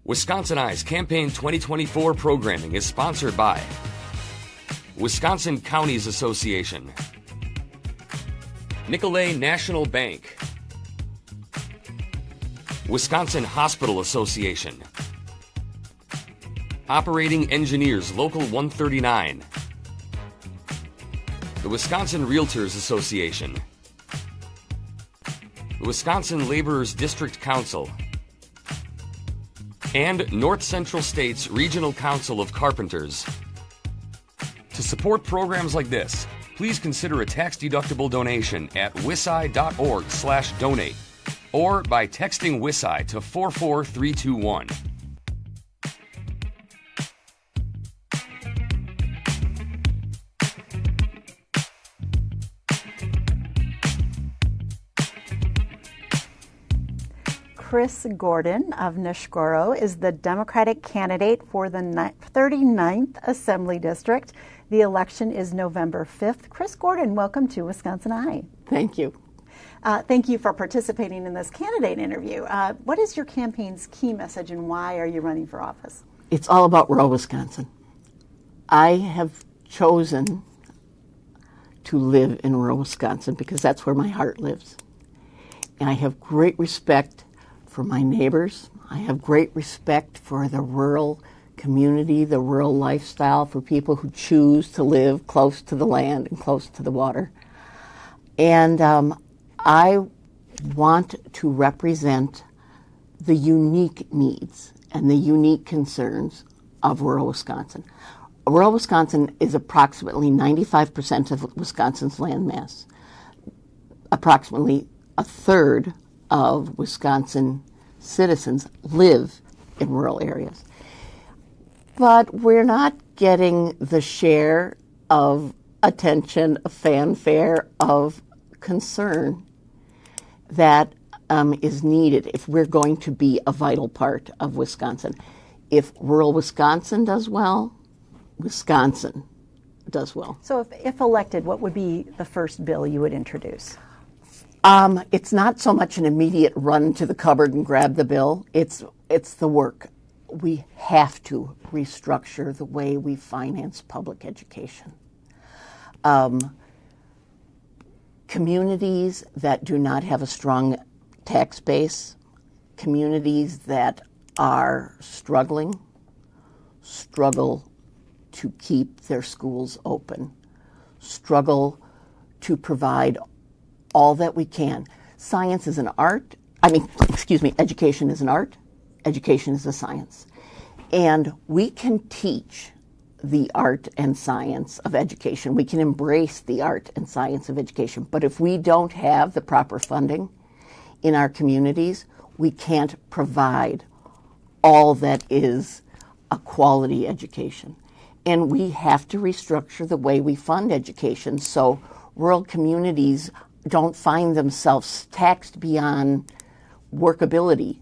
WisconsinEye's Campaign 2024 programming is sponsored by Wisconsin Counties Association, Nicolet National Bank, Wisconsin Hospital Association, Operating Engineers Local 139, the Wisconsin Realtors Association, the Wisconsin Laborers District Council, and North Central State's Regional Council of Carpenters. To support programs like this, please consider a tax-deductible donation at wiseye.org/donate or by texting WisEye to 44321. Chris Gordon of Neshkoro is the Democratic candidate for the 39th Assembly District. The election is November 5th. Chris Gordon, welcome to WisconsinEye. Thank you. Thank you for participating in this candidate interview. What is your campaign's key message and why are you running for office? It's all about rural Wisconsin. I have chosen to live in rural Wisconsin because that's where my heart lives. And I have great respect for my neighbors. I have great respect for the rural community, the rural lifestyle, for people who choose to live close to the land and close to the water. And I want to represent the unique needs and the unique concerns of rural Wisconsin. Rural Wisconsin is approximately 95% of Wisconsin's landmass. Approximately a third of Wisconsin citizens live in rural areas. But we're not getting the share of attention, of fanfare, of concern that is needed if we're going to be a vital part of Wisconsin. If rural Wisconsin does well, Wisconsin does well. So if elected, what would be the first bill you would introduce? It's not so much an immediate run to the cupboard and grab the bill. It's the work. We have to restructure the way we finance public education. Communities that do not have a strong tax base, communities that are struggle to keep their schools open, struggle to provide all that we can. Science is an art. Education is an art. Education is a science. And we can teach the art and science of education. We can embrace the art and science of education. But if we don't have the proper funding in our communities, we can't provide all that is a quality education. And we have to restructure the way we fund education so rural communities don't find themselves taxed beyond workability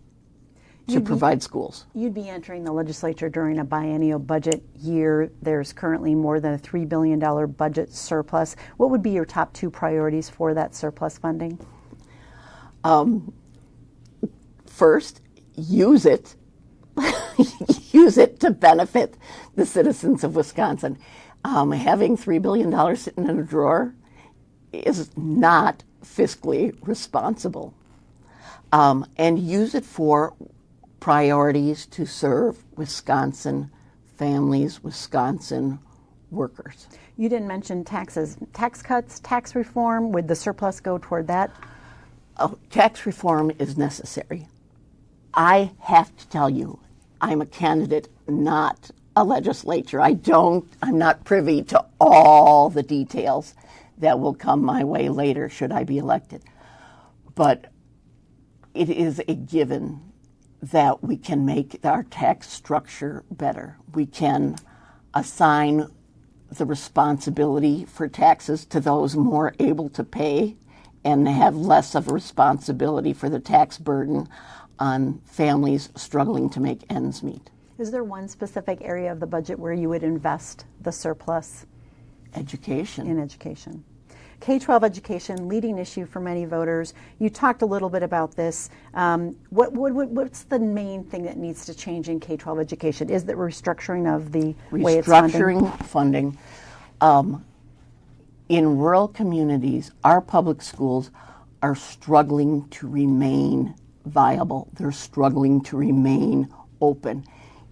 to provide schools. You'd be entering the legislature during a biennial budget year. There's currently more than a $3 billion budget surplus. What would be your top two priorities for that surplus funding? First, use it. Use it to benefit the citizens of Wisconsin. Having $3 billion sitting in a drawer is not fiscally responsible. And use it for priorities to serve Wisconsin families, Wisconsin workers. You didn't mention taxes. Tax cuts, tax reform, would the surplus go toward that? Tax reform is necessary. I have to tell you, I'm a candidate, not a legislature. I'm not privy to all the details that will come my way later should I be elected. But it is a given that we can make our tax structure better. We can assign the responsibility for taxes to those more able to pay and have less of a responsibility for the tax burden on families struggling to make ends meet. Is there one specific area of the budget where you would invest the surplus? Education. In education. K-12 education, leading issue for many voters. You talked a little bit about this. What's the main thing that needs to change in K-12 education? Is the restructuring of the way it's funded? Restructuring funding. In rural communities, our public schools are struggling to remain viable. They're struggling to remain open.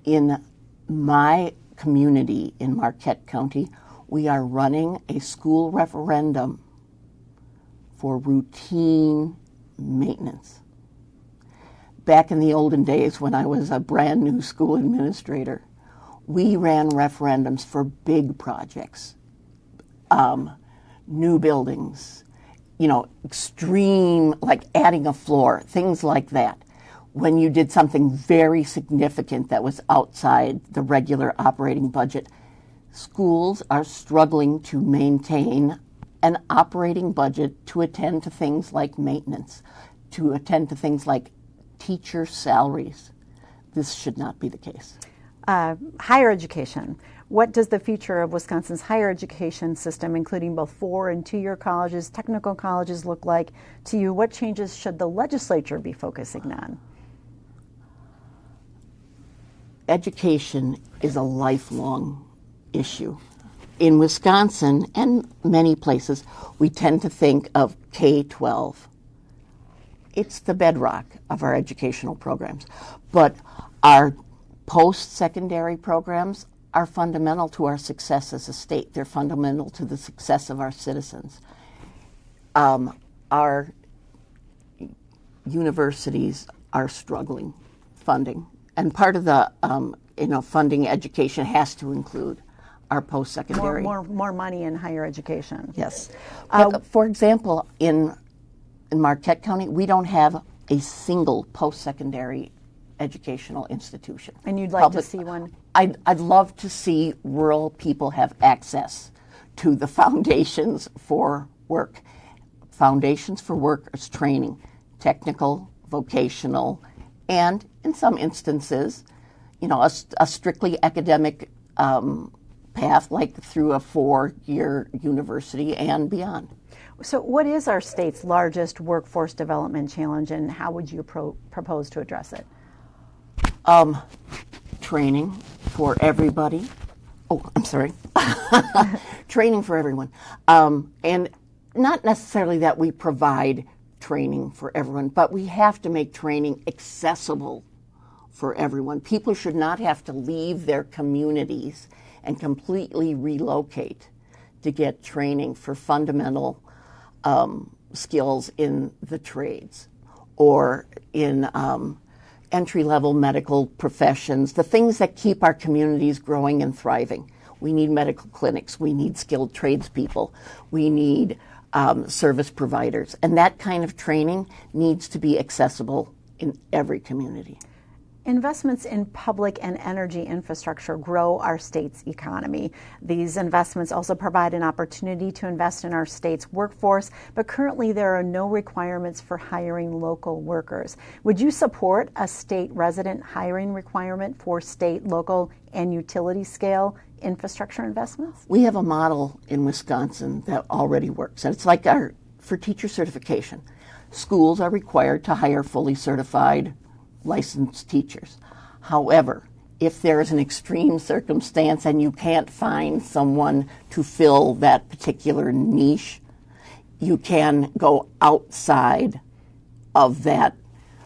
In my community in Marquette County, we are running a school referendum for routine maintenance. Back in the olden days when I was a brand new school administrator, we ran referendums for big projects, new buildings, extreme, like adding a floor, things like that. When you did something very significant that was outside the regular operating budget, schools are struggling to maintain an operating budget to attend to things like maintenance, to attend to things like teacher salaries. This should not be the case. Higher education. What does the future of Wisconsin's higher education system, including both 4- and 2-year colleges, technical colleges, look like to you? What changes should the legislature be focusing on? Education is a lifelong issue. In Wisconsin and many places, we tend to think of K-12. It's the bedrock of our educational programs. But our post-secondary programs are fundamental to our success as a state. They're fundamental to the success of our citizens. Our universities are struggling funding. And part of the funding education has to include our post-secondary. More money in higher education. Yes. For example, in Marquette County, we don't have a single post-secondary educational institution. And you'd like to see one? I'd love to see rural people have access to the Foundations for Work. Foundations for Work is training, technical, vocational, and in some instances, a strictly academic path, like through a 4-year university and beyond. So what is our state's largest workforce development challenge, and how would you propose to address it? Training for everybody. Oh, I'm sorry. Training for everyone. And not necessarily that we provide training for everyone, but we have to make training accessible for everyone. People should not have to leave their communities and completely relocate to get training for fundamental skills in the trades or in entry-level medical professions, the things that keep our communities growing and thriving. We need medical clinics. We need skilled tradespeople. We need service providers. And that kind of training needs to be accessible in every community. Investments in public and energy infrastructure grow our state's economy. These investments also provide an opportunity to invest in our state's workforce, but currently there are no requirements for hiring local workers. Would you support a state resident hiring requirement for state, local, and utility scale infrastructure investments? We have a model in Wisconsin that already works, and it's like for teacher certification. Schools are required to hire fully certified licensed teachers. However, if there is an extreme circumstance and you can't find someone to fill that particular niche, you can go outside of that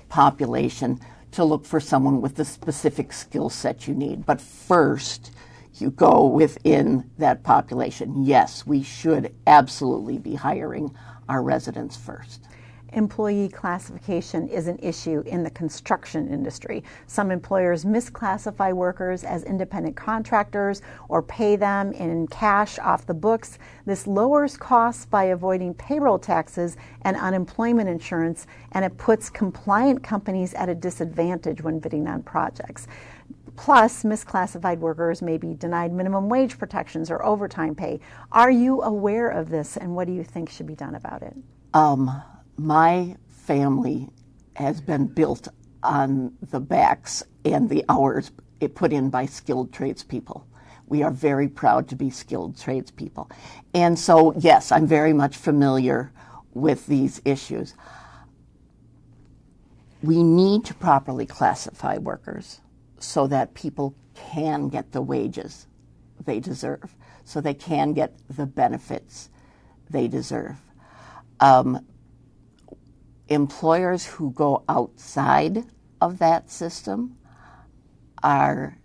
population to look for someone with the specific skill set you need. But first, you go within that population. Yes, we should absolutely be hiring our residents first. Employee classification is an issue in the construction industry. Some employers misclassify workers as independent contractors or pay them in cash off the books. This lowers costs by avoiding payroll taxes and unemployment insurance, and it puts compliant companies at a disadvantage when bidding on projects. Plus, misclassified workers may be denied minimum wage protections or overtime pay. Are you aware of this, and what do you think should be done about it? My family has been built on the backs and the hours it put in by skilled tradespeople. We are very proud to be skilled tradespeople. And so, yes, I'm very much familiar with these issues. We need to properly classify workers so that people can get the wages they deserve, so they can get the benefits they deserve. Employers who go outside of that system are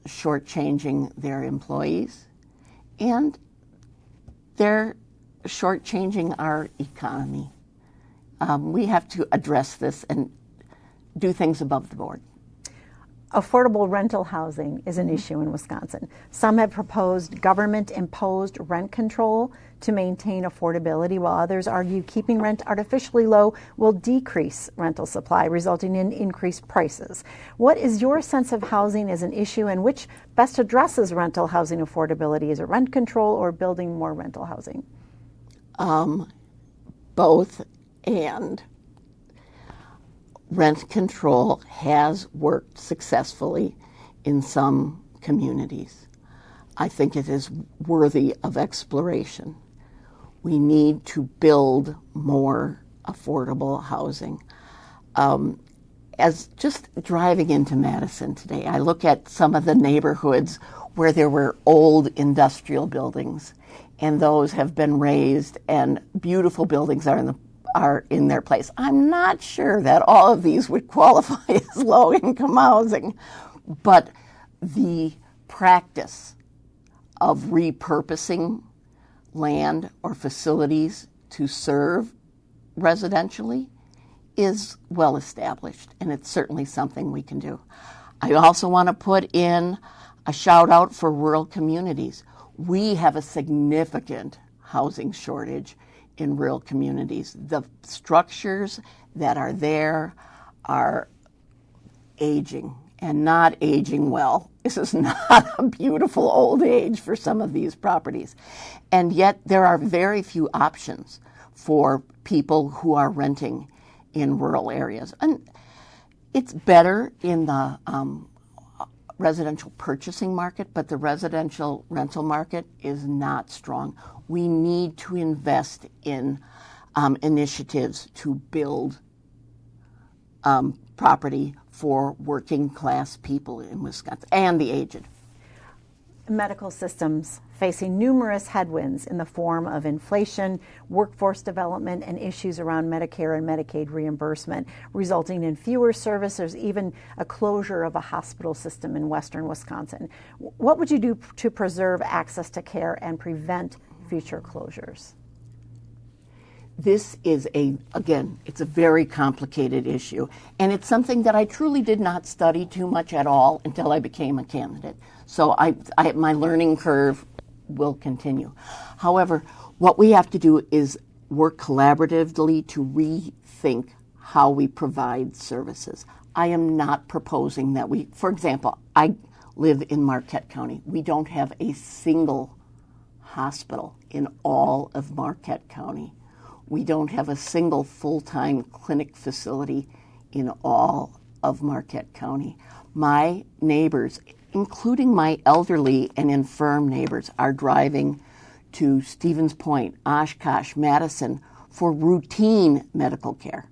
shortchanging their employees, and they're shortchanging our economy. We have to address this and do things above the board. Affordable rental housing is an issue in Wisconsin. Some have proposed government-imposed rent control to maintain affordability, while others argue keeping rent artificially low will decrease rental supply, resulting in increased prices. What is your sense of housing as an issue, and which best addresses rental housing affordability? Is it rent control or building more rental housing? Both, and rent control has worked successfully in some communities. I think it is worthy of exploration. We need to build more affordable housing. As just driving into Madison today, I look at some of the neighborhoods where there were old industrial buildings, and those have been raised, and beautiful buildings are in their place. I'm not sure that all of these would qualify as low-income housing, but the practice of repurposing land or facilities to serve residentially is well established, and it's certainly something we can do. I also want to put in a shout out for rural communities. We have a significant housing shortage in rural communities. The structures that are there are aging, and not aging well. This is not a beautiful old age for some of these properties. And yet there are very few options for people who are renting in rural areas. And it's better in the residential purchasing market, but the residential rental market is not strong. We need to invest in initiatives to build property for working class people in Wisconsin and the aged. Medical systems facing numerous headwinds in the form of inflation, workforce development, and issues around Medicare and Medicaid reimbursement, resulting in fewer services, even a closure of a hospital system in western Wisconsin. What would you do to preserve access to care and prevent future closures? This is it's a very complicated issue, and it's something that I truly did not study too much at all until I became a candidate. So my learning curve will continue. However, what we have to do is work collaboratively to rethink how we provide services. I am not proposing that for example, I live in Marquette County. We don't have a single hospital in all of Marquette County. We don't have a single full-time clinic facility in all of Marquette County. My neighbors, including my elderly and infirm neighbors, are driving to Stevens Point, Oshkosh, Madison for routine medical care.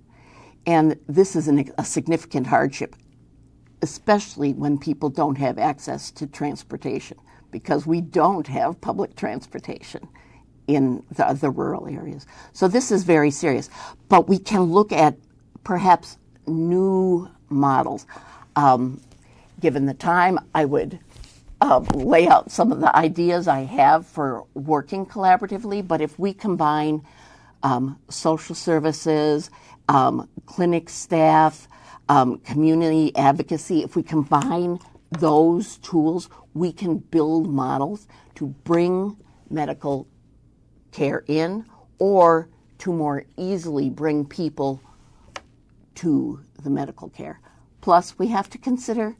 And this is a significant hardship, especially when people don't have access to transportation, because we don't have public transportation in the rural areas. So this is very serious. But we can look at perhaps new models. Given the time, I would lay out some of the ideas I have for working collaboratively. But if we combine social services, clinic staff, community advocacy, if we combine those tools, we can build models to bring medical care in, or to more easily bring people to the medical care. Plus, we have to consider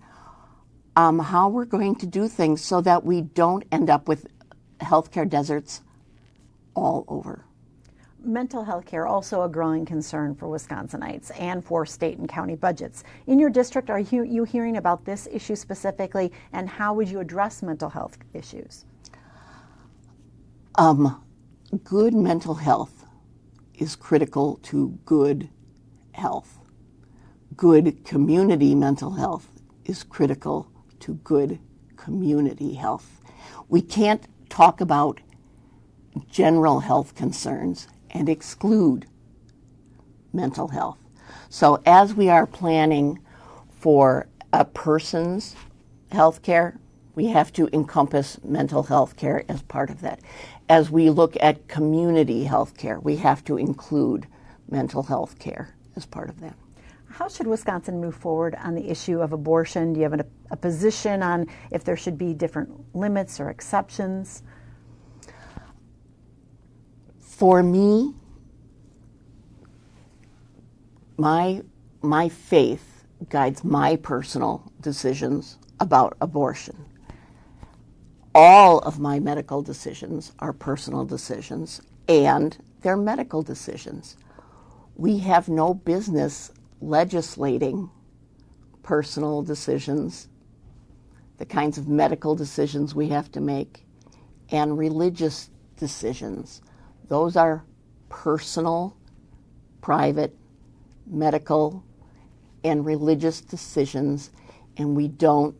how we're going to do things so that we don't end up with healthcare deserts all over. mental health care also a growing concern for Wisconsinites and for state and county budgets. In your district, are you hearing about this issue specifically, and how would you address mental health issues? Good mental health is critical to good health. Good community mental health is critical to good community health. We can't talk about general health concerns and exclude mental health. So as we are planning for a person's health care, we have to encompass mental health care as part of that. As we look at community health care, we have to include mental health care as part of that. How should Wisconsin move forward on the issue of abortion? Do you have a position on if there should be different limits or exceptions? For me, my faith guides my personal decisions about abortion. All of my medical decisions are personal decisions, and they're medical decisions. We have no business legislating personal decisions, the kinds of medical decisions we have to make, and religious decisions. Those are personal, private, medical, and religious decisions, and we don't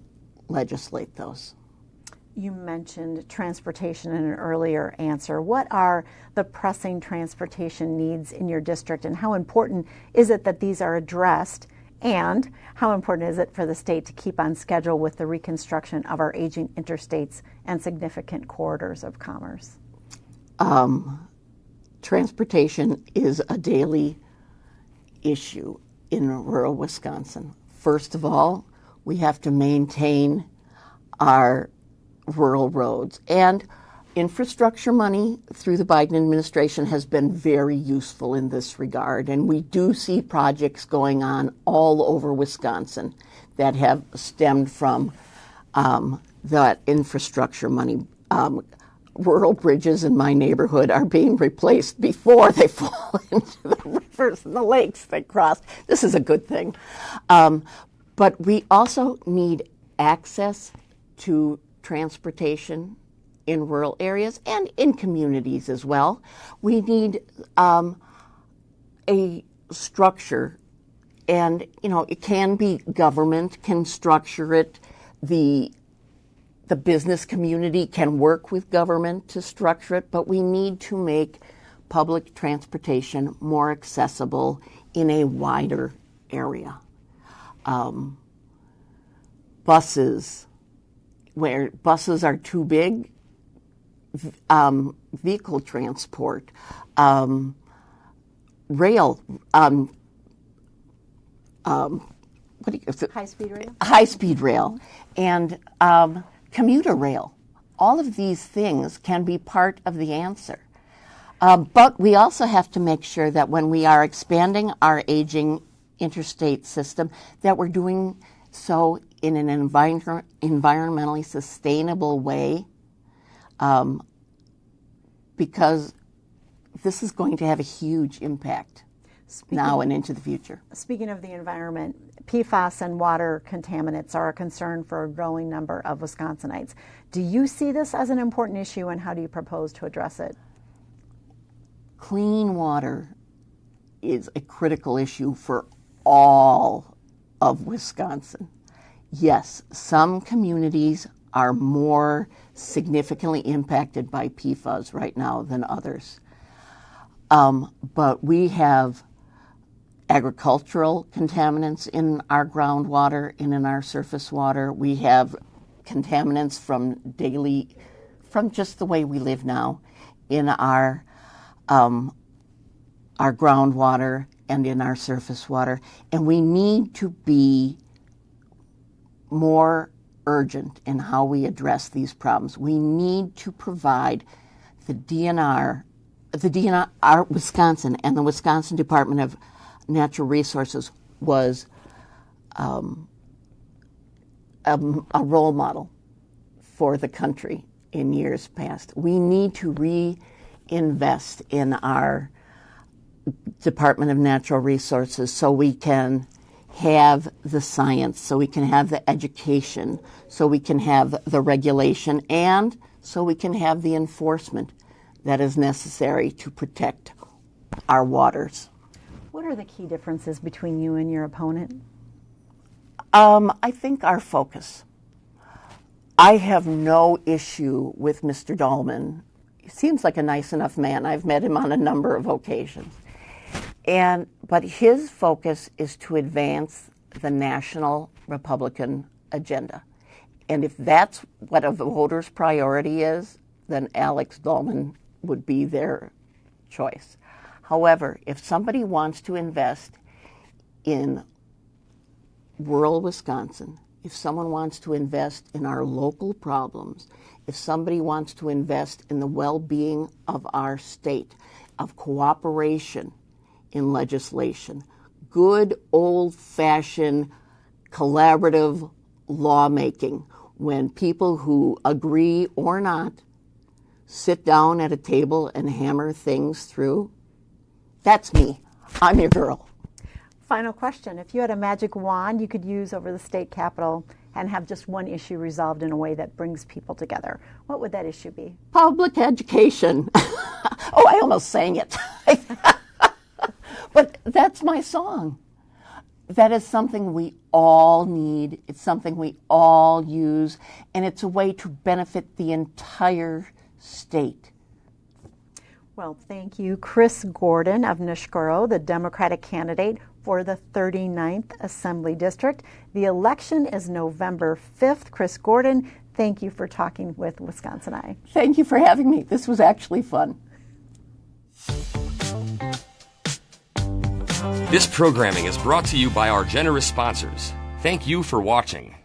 legislate those. You mentioned transportation in an earlier answer. What are the pressing transportation needs in your district, and how important is it that these are addressed, and how important is it for the state to keep on schedule with the reconstruction of our aging interstates and significant corridors of commerce? Transportation is a daily issue in rural Wisconsin. First of all, we have to maintain our rural roads, and infrastructure money through the Biden administration has been very useful in this regard, and we do see projects going on all over Wisconsin that have stemmed from that infrastructure money. Rural bridges in my neighborhood are being replaced before they fall into the rivers and the lakes they cross. This is a good thing. But we also need access to transportation in rural areas and in communities as well. We need a structure, and it can be government can structure it. The business community can work with government to structure it, but we need to make public transportation more accessible in a wider area. Buses, where buses are too big, vehicle transport, rail, High-speed rail? High-speed rail, and commuter rail. All of these things can be part of the answer. But we also have to make sure that when we are expanding our aging interstate system, that we're doing so in an environmentally sustainable way, because this is going to have a huge impact now and into the future. Speaking of the environment, PFAS and water contaminants are a concern for a growing number of Wisconsinites. Do you see this as an important issue, and how do you propose to address it? Clean water is a critical issue for all of Wisconsin. Yes, some communities are more significantly impacted by PFAS right now than others. But we have agricultural contaminants in our groundwater and in our surface water. We have contaminants from just the way we live now in our groundwater and in our surface water. And we need to be more urgent in how we address these problems. We need to provide the DNR Wisconsin and the Wisconsin Department of Natural Resources was a role model for the country in years past. We need to reinvest in our Department of Natural Resources so we can have the science, so we can have the education, so we can have the regulation, and so we can have the enforcement that is necessary to protect our waters. What are the key differences between you and your opponent? I think our focus. I have no issue with Mr. Dahlman. He seems like a nice enough man. I've met him on a number of occasions. But his focus is to advance the national Republican agenda. And if that's what a voter's priority is, then Alex Dahlman would be their choice. However, if somebody wants to invest in rural Wisconsin, if someone wants to invest in our local problems, if somebody wants to invest in the well-being of our state, of cooperation in legislation, good old-fashioned collaborative lawmaking, when people who agree or not sit down at a table and hammer things through, that's me. I'm your girl. Final question. If you had a magic wand you could use over the state capitol and have just one issue resolved in a way that brings people together, what would that issue be? Public education. Oh, I almost sang it. But that's my song. That is something we all need. It's something we all use, and it's a way to benefit the entire state. Well, thank you, Chris Gordon of Neshkoro, the Democratic candidate for the 39th Assembly District. The election is November 5th. Chris Gordon, thank you for talking with WisconsinEye. Thank you for having me. This was actually fun. This programming is brought to you by our generous sponsors. Thank you for watching.